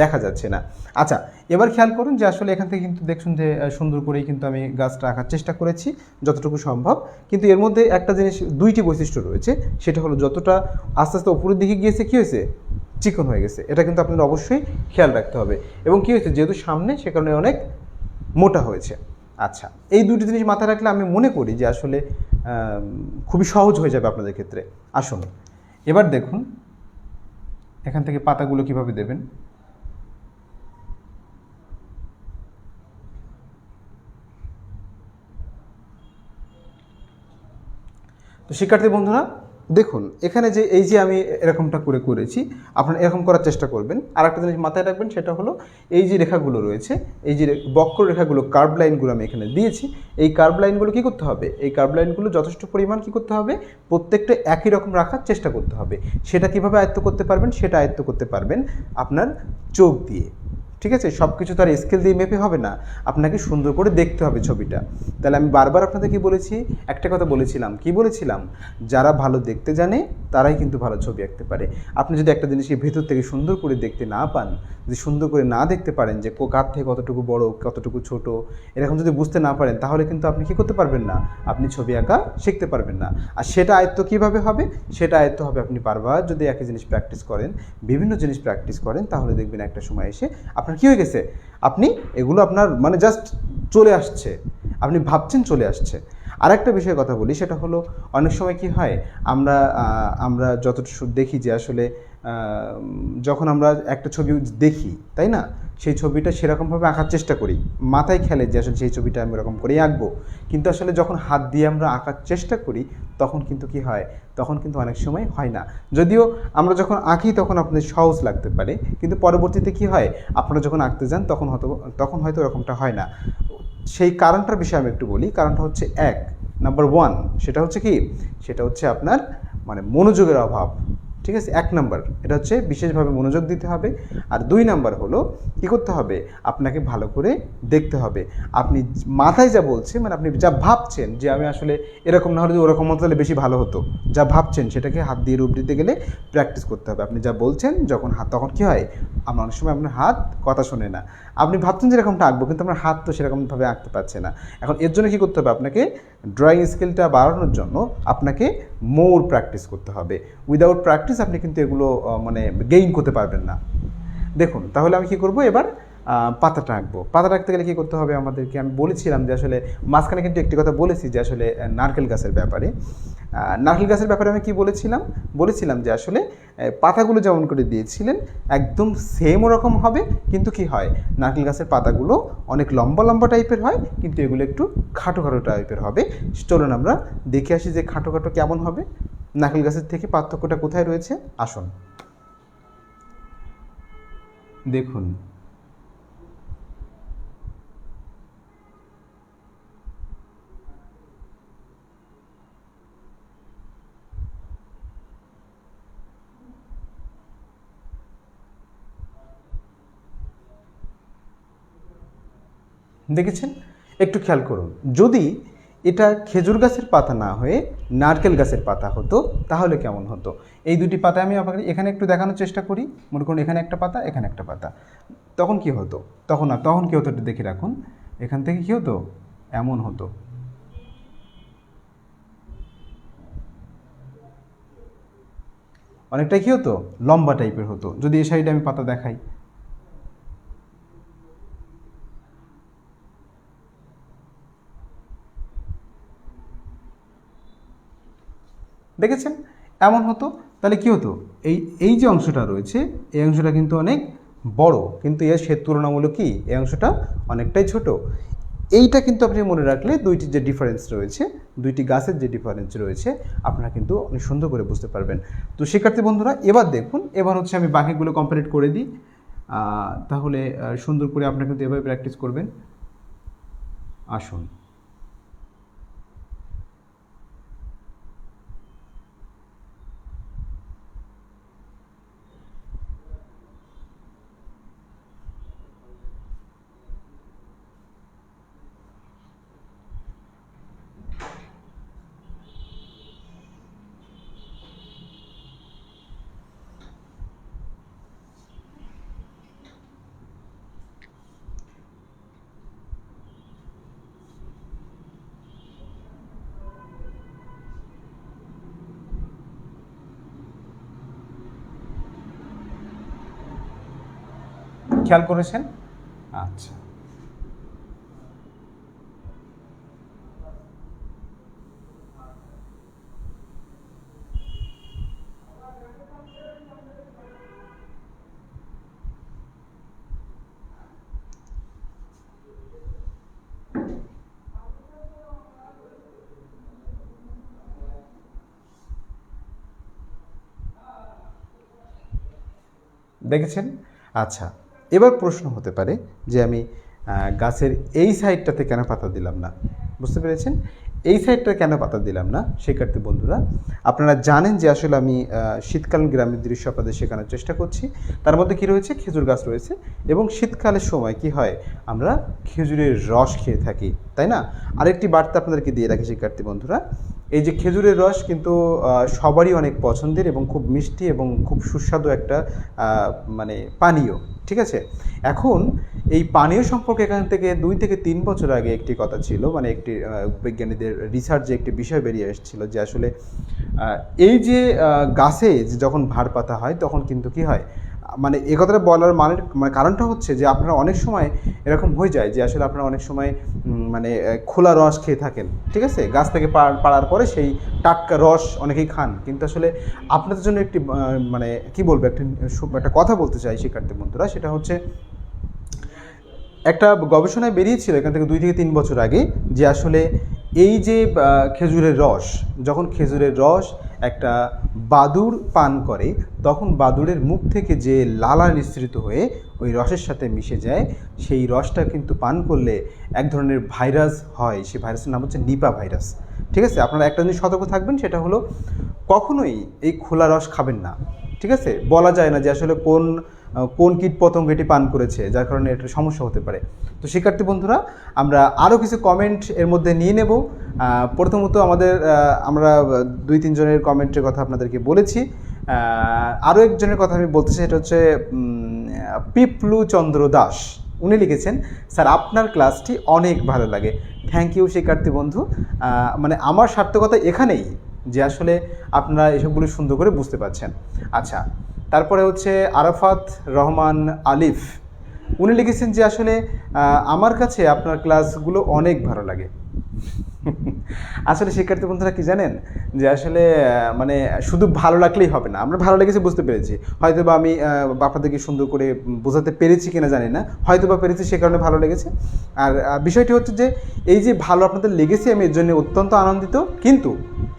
দেখা যাচ্ছে না। আচ্ছা, এবার খেয়াল করুন যে আসলে এখান থেকে কিন্তু দেখুন যে সুন্দর করেই কিন্তু আমি গাছটা আঁকার চেষ্টা করেছি যতটুকু সম্ভব, কিন্তু এর মধ্যে একটা জিনিস, দুইটি বৈশিষ্ট্য রয়েছে, সেটা হলো যতটা আস্তে আস্তে উপরের দিকে গিয়েছে কী হয়েছে, চিকন হয়ে গেছে। এটা কিন্তু আপনাদের অবশ্যই খেয়াল রাখতে হবে। এবং কী হয়েছে, যেহেতু সামনে সে কারণে অনেক মোটা হয়েছে। আচ্ছা, এই দুটি জিনিস মাথায় রাখলে আমি মনে করি যে আসলে খুবই সহজ হয়ে যাবে আপনাদের ক্ষেত্রে। আসুন এবার দেখুন এখান থেকে পাতাগুলো কিভাবে দেবেন। তো শিক্ষার্থী বন্ধুরা দেখুন, এখানে যে এই যে আমি এরকমটা করে করেছি, আপনারা এরকম করার চেষ্টা করবেন। আর একটা জিনিস মাথায় রাখবেন, সেটা হলো এই যে রেখাগুলো রয়েছে, এই যে বক্র রেখাগুলো, কার্ভ লাইনগুলো আমি এখানে দিয়েছি, এই কার্ভ লাইনগুলো কী করতে হবে, এই কার্ভ লাইনগুলো যথেষ্ট পরিমাণ কী করতে হবে, প্রত্যেকটা একই রকম রাখার চেষ্টা করতে হবে। সেটা কীভাবে আয়ত্ত করতে পারবেন, সেটা আয়ত্ত করতে পারবেন আপনার চোখ দিয়ে। ঠিক আছে, সব কিছু তার স্কেল দিয়ে মেপে হবে না, আপনাকে সুন্দর করে দেখতে হবে ছবিটা। তাহলে আমি বারবার আপনাদের কি বলেছি, একটা কথা বলেছিলাম, কি বলেছিলাম, যারা ভালো দেখতে জানে তারাই কিন্তু ভালো ছবি আঁকতে পারে। আপনি যদি একটা জিনিসকে ভেতর থেকে সুন্দর করে দেখতে না পান, যদি সুন্দর করে না দেখতে পারেন যে কার থেকে কতটুকু বড় কতটুকু ছোট, এরকম যদি বুঝতে না পারেন, তাহলে কিন্তু আপনি কী করতে পারবেন না, আপনি ছবি আঁকা শিখতে পারবেন না। আর সেটা আয়ত্ত কীভাবে হবে, সেটা আয়ত্ত হবে আপনি বারবার যদি একই জিনিস প্র্যাকটিস করেন, বিভিন্ন জিনিস প্র্যাকটিস করেন, তাহলে দেখবেন একটা সময় এসে আপনার কী হয়ে গেছে, আপনি এগুলো আপনার মানে জাস্ট চলে আসছে, আপনি ভাবছেন চলে আসছে। আর একটা বিষয়ের কথা বলি, সেটা হলো অনেক সময় কি হয়, আমরা যতটুকু দেখি যে আসলে যখন আমরা একটা ছবি দেখি, তাই না, সেই ছবিটা সেরকমভাবে আঁকার চেষ্টা করি, মাথায় খেলে যে আসলে সেই ছবিটা আমি এরকম করেই আঁকবো, কিন্তু আসলে যখন হাত দিয়ে আমরা আঁকার চেষ্টা করি তখন কিন্তু কি হয়, তখন কিন্তু অনেক সময় হয় না। যদিও আমরা যখন আঁকি তখন আপনাদের সহজ লাগতে পারে, কিন্তু পরবর্তীতে কি হয়, আপনারা যখন আঁকতে যান তখন হয়তো এরকমটা হয় না। সেই কারণটার বিষয়ে আমি একটু বলি। কারণটা হচ্ছে নাম্বার 1, সেটা হচ্ছে কি, সেটা হচ্ছে আপনার মানে মনোযোগের অভাব। ঠিক আছে, 1 নাম্বার এটা হচ্ছে বিশেষভাবে মনোযোগ দিতে হবে। আর 2 নাম্বার হলো কী করতে হবে, আপনাকে ভালো করে দেখতে হবে। আপনি মাথায় যা বলছে, মানে আপনি যা ভাবছেন যে আমি আসলে এরকম না হলে ওরকম হতো তাহলে বেশি ভালো হতো, যা ভাবছেন সেটাকে হাত দিয়ে রূপ দিতে গেলে প্র্যাকটিস করতে হবে। আপনি যা বলছেন যখন হাত, তখন কী হয়, অনেক সময় আপনার হাত কথা শোনে না। আপনি ভাবছেন যে এরকমটা আঁকবো, কিন্তু আপনার হাত তো সেরকমভাবে আঁকতে পারছে না। এখন এর জন্য কী করতে হবে, আপনাকে ড্রয়িং স্কিলটা বাড়ানোর জন্য আপনাকে মোর প্র্যাকটিস করতে হবে। উইদাউট প্র্যাকটিস আপনি কিন্তু এগুলো মানে গেইন করতে পারবেন না। দেখুন তাহলে আমি কী করবো, এবার পাতাটা আঁকবো। পাতাটা আঁকতে গেলে কী করতে হবে আমাদেরকে, আমি বলেছিলাম যে আসলে মাঝখানে কিন্তু একটি কথা বলেছি যে আসলে নারকেল গাছের ব্যাপারে। নারকেল গাছের ব্যাপারে আমি কি বলেছিলাম যে আসলে পাতাগুলো যেমন করে দিয়েছিলেন একদম সেম ওরকম হবে, কিন্তু কি হয়, নারকেল গাছের পাতাগুলো অনেক লম্বা লম্বা টাইপের হয়, কিন্তু এগুলো একটু খাটো খাটো টাইপের হবে। চলুন আমরা দেখে আসি যে খাটো খাটো কেমন হবে, নারকেল গাছের থেকে পার্থক্যটা কোথায় রয়েছে। আসুন দেখুন, দেখেছেন, একটু খেয়াল করুন, যদি এটা খেজুর গাছের পাতা না হয়ে নারকেল গাছের পাতা হতো তাহলে কেমন হতো। এই দুটি পাতা আমি আপনাকে এখানে একটু দেখানোর চেষ্টা করি। মনে করুন এখানে একটা পাতা, এখানে একটা পাতা, তখন কি হতো, তখন কি হতো একটু দেখে রাখুন। এখান থেকে কি হতো, এমন হতো, অনেকটাই কি হতো, লম্বা টাইপের হতো। যদি এই সাইডে আমি পাতা দেখাই, দেখেছেন এমন হতো। তাহলে কি হতো, এই যে অংশটা রয়েছে এই অংশটা কিন্তু অনেক বড়, কিন্তু এর তুলনামূলক কি এই অংশটা অনেকটাই ছোট। এইটা কিন্তু আপনি মনে রাখলে দুইটি যে ডিফারেন্স রয়েছে, দুইটি গাছের যে ডিফারেন্স রয়েছে, আপনারা কিন্তু অনেক সুন্দর করে বুঝতে পারবেন। তো শিক্ষার্থী বন্ধুরা এবার দেখুন, এবার হচ্ছে আমি বাকিগুলো কমপ্লিট করে দিই, তাহলে সুন্দর করে আপনারা কিন্তু এভাবে প্র্যাকটিস করবেন। আসুন খেয়াল করেছেন? আচ্ছা, দেখেছেন? আচ্ছা, এবার প্রশ্ন হতে পারে যে আমি গাছের এই সাইডটাতে কেন পাতা দিলাম না? বুঝতে পেরেছেন? এই সাইডটা কেন পাতা দিলাম না শিক্ষার্থী বন্ধুরা? আপনারা জানেন যে আসলে আমি শীতকালীন গ্রামের দৃশ্য আপনাদের শেখানোর চেষ্টা করছি। তার মধ্যে কী রয়েছে? খেজুর গাছ রয়েছে, এবং শীতকালের সময় কি হয়? আমরা খেজুরের রস খেয়ে থাকি, তাই না? আরেকটি বার্তা আপনাদেরকে দিয়ে রাখি শিক্ষার্থী বন্ধুরা, এই যে খেজুরের রস কিন্তু সবারই অনেক পছন্দের এবং খুব মিষ্টি এবং খুব সুস্বাদু একটা মানে পানীয়, ঠিক আছে? এখন এই পানীয় সম্পর্কে এখান থেকে 2 থেকে 3 বছর আগে একটি কথা ছিল, মানে একটি বিজ্ঞানীদের রিসার্চে একটি বিষয় বেরিয়ে এসেছিল যে আসলে এই যে গাছে যখন ভাড় পাতা হয় তখন কিন্তু কি হয়, মানে এ কথাটা বলার মানে কারণটা হচ্ছে যে আপনারা অনেক সময় এরকম হয়ে যায় যে আসলে আপনারা অনেক সময় মানে খোলা রস খেয়ে থাকেন, ঠিক আছে? গাছ থেকে পাড়ার পরে সেই টাটকা রস অনেকেই খান, কিন্তু আসলে আপনাদের জন্য একটি মানে কি বলবো, একটা কথা বলতে চাই শিক্ষার্থী বন্ধুরা, সেটা হচ্ছে একটা গবেষণায় বেরিয়েছিল এখান থেকে 2 থেকে 3 বছর আগে যে আসলে এই যে খেজুরের রস, যখন খেজুরের রস একটা বাদুড় পান করে তখন বাদুড়ের মুখ থেকে যে লালা নিঃসৃত হয়ে ওই রসের সাথে মিশে যায়, সেই রসটা কিন্তু পান করলে এক ধরনের ভাইরাস হয়, সেই ভাইরাসের নাম হচ্ছে নিপা ভাইরাস, ঠিক আছে? আপনারা একটা জিনিস সতর্ক থাকবেন, সেটা হলো কখনোই এই খোলা রস খাবেন না, ঠিক আছে? বলা যায় না যে আসলে কোন কীট পতঙ্গ এটি পান করেছে, যার কারণে এটা সমস্যা হতে পারে। তো শিক্ষার্থী বন্ধুরা, আমরা আরও কিছু কমেন্ট এর মধ্যে নিয়ে নেব। প্রথমত আমরা 2-3 জনের কমেন্টের কথা আপনাদেরকে বলেছি। আরও একজনের কথা আমি বলতে চাই, সেটা হচ্ছে পিপলু চন্দ্র দাস। উনি লিখেছেন, স্যার আপনার ক্লাসটি অনেক ভালো লাগে। থ্যাংক ইউ শিক্ষার্থী বন্ধু। মানে আমার সার্থকতা এখানেই যে আসলে আপনারা এসবগুলো সুন্দর করে বুঝতে পারছেন। আচ্ছা, তারপরে হচ্ছে আরাফাত রহমান আলিফ, উনি লিখেছেন যে আসলে আমার কাছে আপনার ক্লাসগুলো অনেক ভালো লাগে। আসলে শিক্ষার্থী বন্ধুরা কি জানেন, যে আসলে মানে শুধু ভালো লাগলেই হবে না, আমরা ভালো লেগেছে বুঝতে পেরেছি, হয়তো বা আমি আপনাদেরকে সুন্দর করে বোঝাতে পেরেছি কিনা জানি না, হয়তো বা পেরেছি, সে কারণে ভালো লেগেছে। আর বিষয়টি হচ্ছে যে এই যে ভালো আপনাদের লেগেছে, আমি এর জন্য অত্যন্ত আনন্দিত। কিন্তু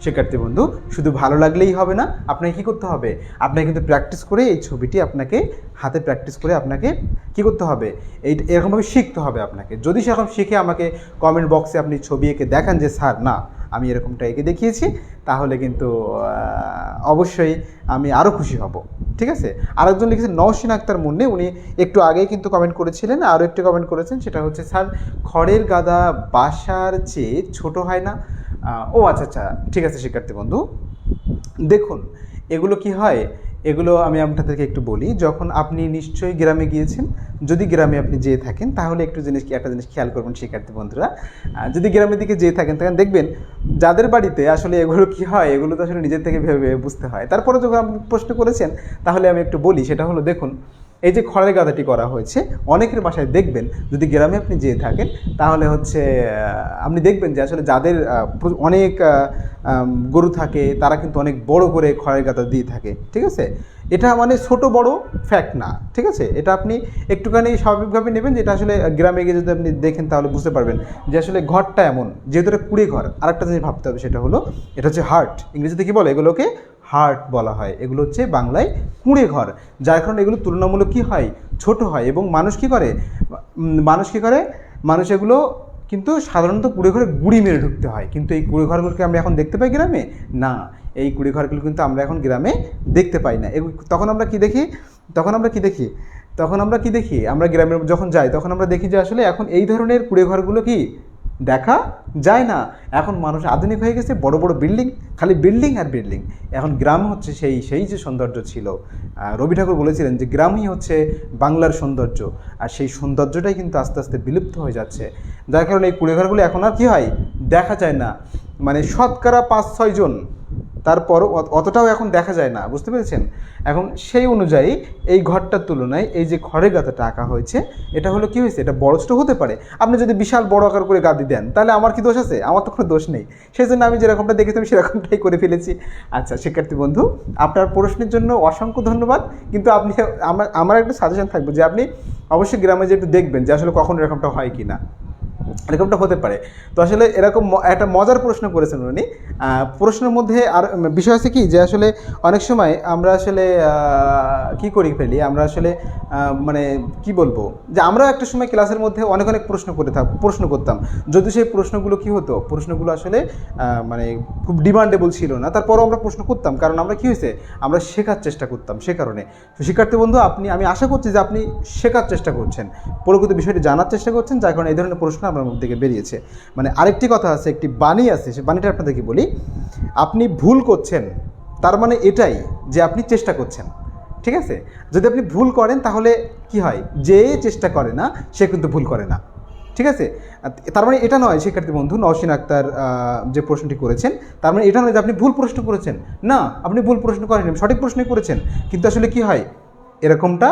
শিক্ষার্থী বন্ধু, শুধু ভালো লাগলেই হবে না, আপনাকে কী করতে হবে? আপনাকে কিন্তু প্র্যাকটিস করে এই ছবিটি আপনাকে হাতে প্র্যাকটিস করে আপনাকে কী করতে হবে? এরকমভাবে শিখতে হবে আপনাকে। যদি সেরকম শিখে আমাকে কমেন্ট বক্সে আপনি ছবি এঁকে দেখান যে স্যার না আমি এরকমটা এঁকে দেখিয়েছি, তাহলে কিন্তু অবশ্যই আমি আরও খুশি হব, ঠিক আছে? আরেকজন লিখেছেন নওশিন আক্তার মুন্নি, উনি একটু আগেই কিন্তু কমেন্ট করেছিলেন, আরও একটি কমেন্ট করেছেন, সেটা হচ্ছে স্যার খড়ের গাদা বাসার চেয়ে ছোট হয় না? ও আচ্ছা আচ্ছা, ঠিক আছে শিক্ষার্থী বন্ধু, দেখুন এগুলো কি হয়, এগুলো আমি আপনাদেরকে একটু বলি। যখন আপনি নিশ্চয়ই গ্রামে গিয়েছেন, যদি গ্রামে আপনি যেয়ে থাকেন তাহলে একটা জিনিস খেয়াল করবেন শিক্ষার্থী বন্ধুরা, যদি গ্রামের দিকে যেয়ে থাকেন তখন দেখবেন যাদের বাড়িতে আসলে এগুলো কি হয়, এগুলো তো আসলে নিজের থেকে ভেবে বুঝতে হয়। তারপরে যখন আপনি প্রশ্ন করেছেন তাহলে আমি একটু বলি, সেটা হলো দেখুন এই যে খড়ের গাদাটি করা হয়েছে, অনেকের বাসায় দেখবেন যদি গ্রামে আপনি যেয়ে থাকেন তাহলে হচ্ছে আপনি দেখবেন যে আসলে যাদের অনেক গরু থাকে তারা কিন্তু অনেক বড় করে খড়ের গাদা দিয়ে থাকে, ঠিক আছে? এটা মানে ছোট বড় ফ্যাক্ট না, ঠিক আছে? এটা আপনি একটুখানি স্বাভাবিকভাবে নেবেন, যেটা আসলে গ্রামে গিয়ে যদি আপনি দেখেন তাহলে বুঝতে পারবেন যে আসলে ঘরটা এমন, যেহেতু এটা কুড়ে ঘর। আরেকটা জিনিস ভাবতে হবে, সেটা হলো এটা হচ্ছে হার্ট, ইংরেজিতে কী বলে এগুলোকে? হার্ট বলা হয়। এগুলো হচ্ছে বাংলায় কুঁড়ে ঘর, যার কারণে এগুলো তুলনামূলক কী হয়? ছোট হয়। এবং মানুষ কী করে? মানুষ এগুলো কিন্তু সাধারণত কুঁড়ে ঘরে গুঁড়ি মেরে ঢুকতে হয়, কিন্তু এই কুঁড়ে ঘরগুলোকে আমরা এখন দেখতে পাই গ্রামে? না, এই কুঁড়ে ঘরগুলো কিন্তু আমরা এখন গ্রামে দেখতে পাই না। তখন আমরা কি দেখি? আমরা গ্রামে যখন যাই তখন আমরা দেখি যে আসলে এখন এই ধরনের কুঁড়ে ঘরগুলো কি দেখা যায় না। এখন মানুষ আধুনিক হয়ে গেছে, বড় বড় বিল্ডিং, খালি বিল্ডিং আর বিল্ডিং। এখন গ্রাম হচ্ছে সেই যে সৌন্দর্য ছিল, রবি ঠাকুর বলেছিলেন যে গ্রামই হচ্ছে বাংলার সৌন্দর্য, আর সেই সৌন্দর্যটাই কিন্তু আস্তে আস্তে বিলুপ্ত হয়ে যাচ্ছে। যার কারণে এই কুঁড়েঘরগুলো এখন আর কী হয়? দেখা যায় না। মানে শতকরা 5-6 জন তারপরও অতটাও এখন দেখা যায় না, বুঝতে পেরেছেন? এখন সেই অনুযায়ী এই ঘরটার তুলনায় এই যে খড়ের গাদাটা আঁকা হয়েছে, এটা হলো কি হয়েছে, এটা বড় ছোটো হতে পারে। আপনি যদি বিশাল বড় আকার করে গাদি দেন তাহলে আমার কি দোষ আছে? আমার তো কোনো দোষ নেই। সেই জন্য আমি যেরকমটা দেখেছি আমি সেরকমটাই করে ফেলেছি। আচ্ছা শিক্ষার্থী বন্ধু, আপনার প্রশ্নের জন্য অসংখ্য ধন্যবাদ। কিন্তু আপনি আমার একটা সাজেশন থাকবে যে আপনি অবশ্যই গ্রামে যে একটু দেখবেন যে আসলে কখন এরকমটা হয় কি না, এরকমটা হতে পারে। তো আসলে এরকম একটা মজার প্রশ্ন করেছেন উনি। প্রশ্নের মধ্যে আর বিষয় আছে কি, যে আসলে অনেক সময় আমরা আসলে কি করি ফেলি, আমরা আসলে মানে কি বলবো, যে আমরাও একটা সময় ক্লাসের মধ্যে অনেক অনেক প্রশ্ন করতাম, যদি সেই প্রশ্নগুলো কি হতো, প্রশ্নগুলো আসলে মানে খুব ডিমান্ডেবল ছিল না, তারপরও আমরা প্রশ্ন করতাম, কারণ আমরা কি হয়েছে, আমরা শেখার চেষ্টা করতাম সে কারণে। তো শিক্ষার্থী বন্ধু, আমি আশা করছি যে আপনি শেখার চেষ্টা করছেন, প্রকৃত বিষয়টি জানার চেষ্টা করছেন, যার কারণে এই ধরনের প্রশ্ন আপনার মুখ থেকে বেরিয়েছে। মানে আরেকটি কথা আছে, একটি বাণী আছে, সে বাণীটা আপনাদেরকে বলি। আপনি ভুল করছেন তার মানে এটাই যে আপনি চেষ্টা করছেন, ঠিক আছে? যদি আপনি ভুল করেন তাহলে কি হয়, যে চেষ্টা করে না সে কিন্তু ভুল করে না, ঠিক আছে? তার মানে এটা নয় শিক্ষার্থী বন্ধু, নওশিন আক্তার যে প্রশ্নটি করেছেন, তার মানে এটা নয় যে আপনি ভুল প্রশ্ন করেছেন। না, আপনি ভুল প্রশ্ন করেননি, সঠিক প্রশ্নই করেছেন। কিন্তু আসলে কি হয়, এরকমটা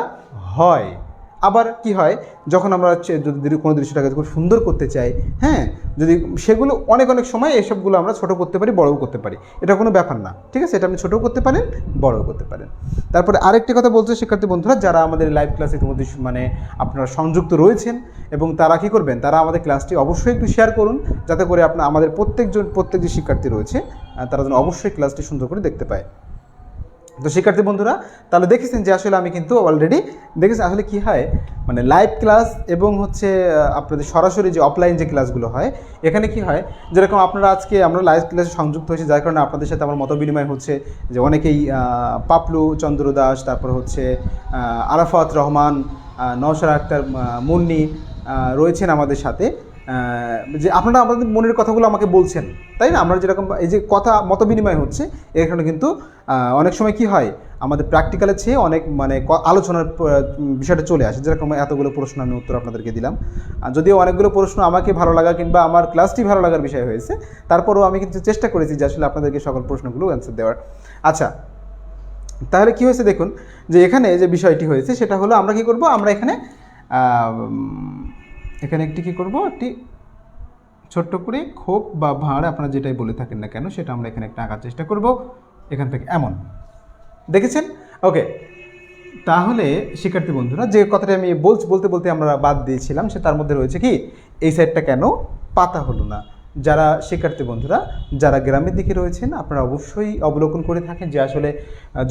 হয়। আবার কি হয়, যখন আমরা যদি কোনো দৃশ্যটাকে খুব সুন্দর করতে চাই, হ্যাঁ, যদি সেগুলো অনেক অনেক সময় এসবগুলো আমরা ছোটো করতে পারি, বড়ও করতে পারি, এটা কোনো ব্যাপার না, ঠিক আছে? এটা আপনি ছোটোও করতে পারেন, বড়ও করতে পারেন। তারপরে আরেকটি কথা বলছে শিক্ষার্থী বন্ধুরা, যারা আমাদের লাইভ ক্লাসে ইতিমধ্যে মানে আপনারা সংযুক্ত রয়েছেন, এবং তারা কী করবেন, তারা আমাদের ক্লাসটি অবশ্যই একটু শেয়ার করুন, যাতে করে আমাদের প্রত্যেক যে শিক্ষার্থী রয়েছে তারা যেন অবশ্যই ক্লাসটি সুন্দর করে দেখতে পায়। তো শিক্ষার্থী বন্ধুরা, তাহলে দেখেছেন যে আসলে আমি কিন্তু অলরেডি দেখেছি আসলে কি হয়, মানে লাইভ ক্লাস এবং হচ্ছে আপনাদের সরাসরি যে অফলাইন যে ক্লাসগুলো হয়, এখানে কি হয়, যেরকম আপনারা আজকে আমরা লাইভ ক্লাসে সংযুক্ত হয়েছি, যার কারণে আপনাদের সাথে আমার মত বিনিময় হচ্ছে, যে অনেকেই পাপলু চন্দ্র দাস, তারপর হচ্ছে আরাফাত রহমান, নওশান আক্তার, মুন্নি রয়েছেন আমাদের সাথে, যে আপনারা আমাদের মনের কথাগুলো আমাকে বলছেন, তাই না? আমরা যেরকম এই যে কথা মত বিনিময় হচ্ছে, এখানে কিন্তু অনেক সময় কি হয়, আমাদের প্র্যাকটিক্যালের চেয়ে অনেক মানে আলোচনার বিষয়টা চলে আসে। যেরকম এতগুলো প্রশ্ন আমি উত্তর আপনাদেরকে দিলাম, যদিও অনেকগুলো প্রশ্ন আমাকে ভালো লাগা কিংবা আমার ক্লাসটি ভালো লাগার বিষয় হয়েছে, তারপরেও আমি কিন্তু চেষ্টা করেছি যে আসলে আপনাদেরকে সকল প্রশ্নগুলো অ্যান্সার দেওয়ার। আচ্ছা, তাহলে কি হয়েছে দেখুন, যে এখানে যে বিষয়টি হয়েছে সেটা হলো, আমরা কি করব, আমরা এখানে একটি কী করবো, একটি ছোট্ট করে খোপ বা ভাঁড়, আপনারা যেটাই বলে থাকেন না কেন, সেটা আমরা এখানে একটা আঁকার চেষ্টা করব, এখান থেকে এমন, দেখেছেন? ওকে, তাহলে শিক্ষার্থী বন্ধুরা, যে কথাটা আমি বলতে বলতে আমরা বাদ দিয়েছিলাম, সে তার মধ্যে রয়েছে কি, এই সাইডটা কেন পাতা হলো না। যারা শিক্ষার্থী বন্ধুরা যারা গ্রামের দিকে রয়েছেন, আপনারা অবশ্যই অবলোকন করে থাকেন যে আসলে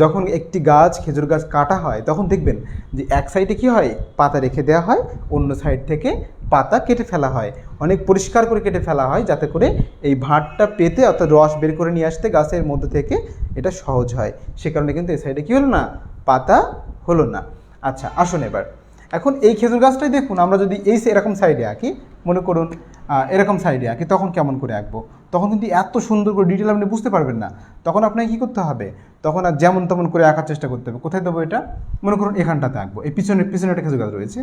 যখন একটি গাছ, খেজুর গাছ কাটা হয়, তখন দেখবেন যে এক সাইডে কি হয়, পাতা রেখে দেওয়া হয়, অন্য সাইড থেকে পাতা কেটে ফেলা হয়, অনেক পরিষ্কার করে কেটে ফেলা হয়, যাতে করে এই ভাঁড়টা পেতে অর্থাৎ রস বের করে নিয়ে আসতে গাছের মধ্যে থেকে এটা সহজ হয়। সে কারণে কিন্তু এই সাইডে কী হলো না, পাতা হলো না। আচ্ছা, আসুন এবার, এখন এই খেজুর গাছটাই দেখুন, আমরা যদি এরকম সাইডে আঁকি, মনে করুন এরকম সাইডে আঁকি, তখন কেমন করে আঁকবো? তখন কিন্তু এত সুন্দর করে ডিটেল আপনি বুঝতে পারবেন না। তখন আপনাকে কী করতে হবে, তখন আর যেমন তেমন করে আঁকার চেষ্টা করতে হবে। কোথায় দেবো এটা, মনে করুন এখানটাতে আঁকবো, এই পিছনে একটা খেজুর গাছ রয়েছে।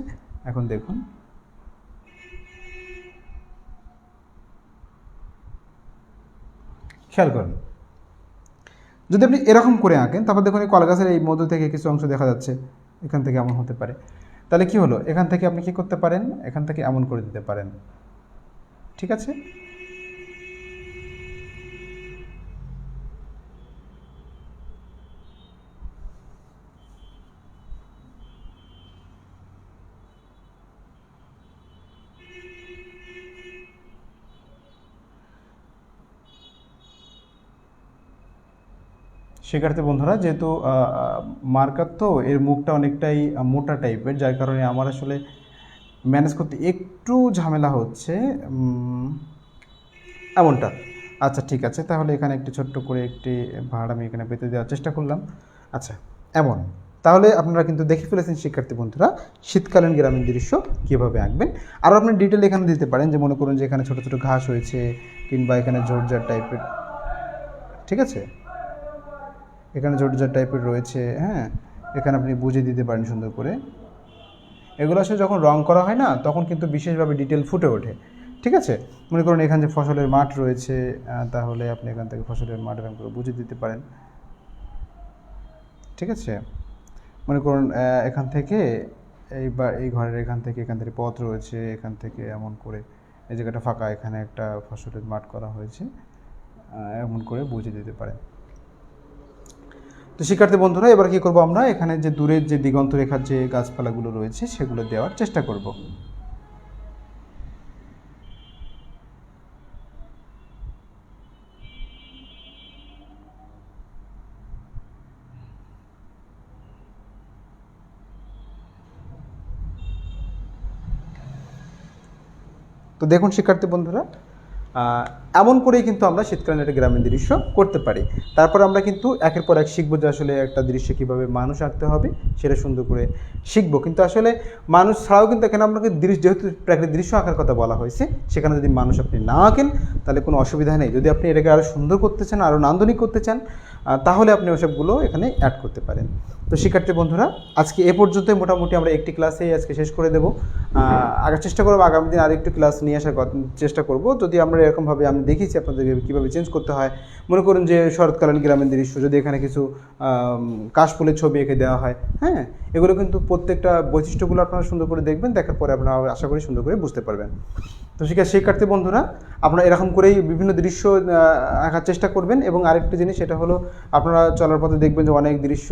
এখন দেখুন, খেয়াল করুন, যদি আপনি এরকম করে আঁকেন, তারপর দেখুন এই কলা গাছের এই মধ্য থেকে কিছু অংশ দেখা যাচ্ছে, এখান থেকে এমন হতে পারে, তাহলে কি হলো, এখান থেকে আপনি কি করতে পারেন, এখান থেকে এমন করে দিতে পারেন, ঠিক আছে? শিক্ষার্থী বন্ধুরা, যেহেতু মার্কার তো এর মুখটা অনেকটাই মোটা টাইপের, যার কারণে আমার আসলে ম্যানেজ করতে একটু ঝামেলা হচ্ছে, এমনটা। আচ্ছা ঠিক আছে, তাহলে এখানে একটি ছোট্ট করে একটি ভাড় আমি এখানে পেতে দেওয়ার চেষ্টা করলাম। আচ্ছা, এমন, তাহলে আপনারা কিন্তু দেখে ফেলেছেন শিক্ষার্থী বন্ধুরা শীতকালীন গ্রামীণ দৃশ্য কীভাবে আঁকবেন। আরও আপনি ডিটেল এখানে দিতে পারেন, যে মনে করুন যে এখানে ছোটো ছোটো ঘাস হয়েছে, কিংবা এখানে ঝোড়ঝাড় টাইপের, ঠিক আছে, এখানে ঝোড়ঝাড় টাইপের রয়েছে, হ্যাঁ, এখানে আপনি বুঝে দিতে পারেন সুন্দর করে। এগুলো আসলে যখন রং করা হয় না, তখন কিন্তু বিশেষভাবে ডিটেল ফুটে ওঠে। ঠিক আছে? মনে করুন এখানে যে ফসলের মাঠ রয়েছে, তাহলে আপনি এখান থেকে ফসলের মাঠ এরকম করে বুঝিয়ে দিতে পারেন। ঠিক আছে? মনে করুন এখান থেকে এই ঘরের এখান থেকে পথ রয়েছে, এখান থেকে এমন করে এই জায়গাটা ফাঁকা, এখানে একটা ফসলের মাঠ করা হয়েছে, এমন করে বুঝিয়ে দিতে পারেন। তো শিক্ষার্থী বন্ধুরা, এবার কি করব আমরা, এখানে যে দূরের যে দিগন্ত রেখার যে গাছপালাগুলো রয়েছে সেগুলো দেওয়ার চেষ্টা করব। তো দেখুন শিক্ষার্থী বন্ধুরা, এমন করেই কিন্তু আমরা শীতকালীন একটা গ্রামীণ দৃশ্য করতে পারি। তারপর আমরা কিন্তু একের পর এক শিখবো যে আসলে একটা দৃশ্যে কীভাবে মানুষ আঁকতে হবে, সেটা সুন্দর করে শিখবো। কিন্তু আসলে মানুষ ছাড়াও কিন্তু এখানে আপনাকে যেহেতু প্রাকৃতিক দৃশ্য আঁকার কথা বলা হয়েছে, সেখানে যদি মানুষ আপনি না আঁকেন তাহলে কোনো অসুবিধা নেই। যদি আপনি এটাকে আরও সুন্দর করতে চান, আরও নান্দনিক করতে চান, তাহলে আপনি ওসবগুলো এখানে অ্যাড করতে পারেন। তো শিক্ষার্থী বন্ধুরা, আজকে এ পর্যন্তই মোটামুটি আমরা একটি ক্লাসেই আজকে শেষ করে দেবো। চেষ্টা করবো আগামী দিন আরেকটু ক্লাস নিয়ে আসার চেষ্টা করব। যদি আমরা এরকমভাবে আমি দেখিয়েছি আপনাদেরকে কীভাবে চেঞ্জ করতে হয়। মনে করুন যে শরৎকালীন গ্রামীণ দৃশ্য, যদি এখানে কিছু কাশফুলের ছবি এঁকে দেওয়া হয়, হ্যাঁ, এগুলো কিন্তু প্রত্যেকটা বৈশিষ্ট্যগুলো আপনারা সুন্দর করে দেখবেন, দেখার পরে আপনারা আশা করি সুন্দর করে বুঝতে পারবেন। তো শিক্ষার্থী বন্ধুরা, আপনারা এরকম করেই বিভিন্ন দৃশ্য আঁকার চেষ্টা করবেন। এবং আরেকটা জিনিস, সেটা হলো আপনারা চলার পথে দেখবেন যে অনেক দৃশ্য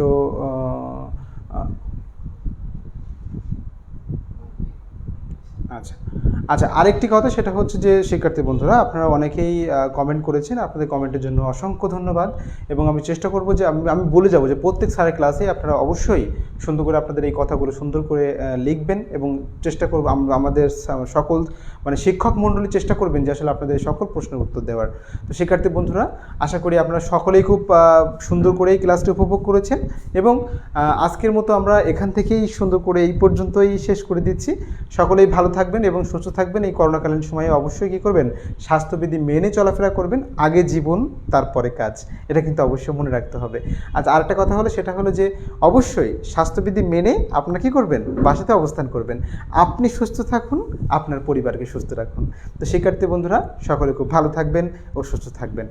আচ্ছা, আরেকটি কথা, সেটা হচ্ছে যে শিক্ষার্থী বন্ধুরা, আপনারা অনেকেই কমেন্ট করেছেন, আপনাদের কমেন্টের জন্য অসংখ্য ধন্যবাদ। এবং আমি চেষ্টা করব যে আমি বলে যাব যে প্রত্যেক স্যারের ক্লাসে আপনারা অবশ্যই সুন্দর করে আপনাদের এই কথাগুলো সুন্দর করে লিখবেন, এবং চেষ্টা করব আমাদের সকল শিক্ষক মণ্ডলী চেষ্টা করবেন যে আসলে আপনাদের সকল প্রশ্নের উত্তর দেওয়ার। তো শিক্ষার্থী বন্ধুরা, আশা করি আপনারা সকলেই খুব সুন্দর করে এই ক্লাসটি উপভোগ করেছেন। এবং আজকের মতো আমরা এখান থেকেই সুন্দর করে এই পর্যন্তই শেষ করে দিচ্ছি। সকলেই ভালো থাকবেন এবং সুস্থ থাকবেন। এই করোনাকালীন সময়ে অবশ্যই কী করবেন, স্বাস্থ্যবিধি মেনে চলাফেরা করবেন। আগে জীবন, তারপরে কাজ, এটা কিন্তু অবশ্যই মনে রাখতে হবে। আচ্ছা, আরেকটা কথা হলো, সেটা হলো যে অবশ্যই স্বাস্থ্যবিধি মেনে আপনারা কী করবেন, বাসাতে অবস্থান করবেন। আপনি সুস্থ থাকুন, আপনার পরিবারকে সুস্থ রাখুন। তো শিক্ষার্থী বন্ধুরা, সকলে খুব ভালো থাকবেন ও সুস্থ থাকবেন।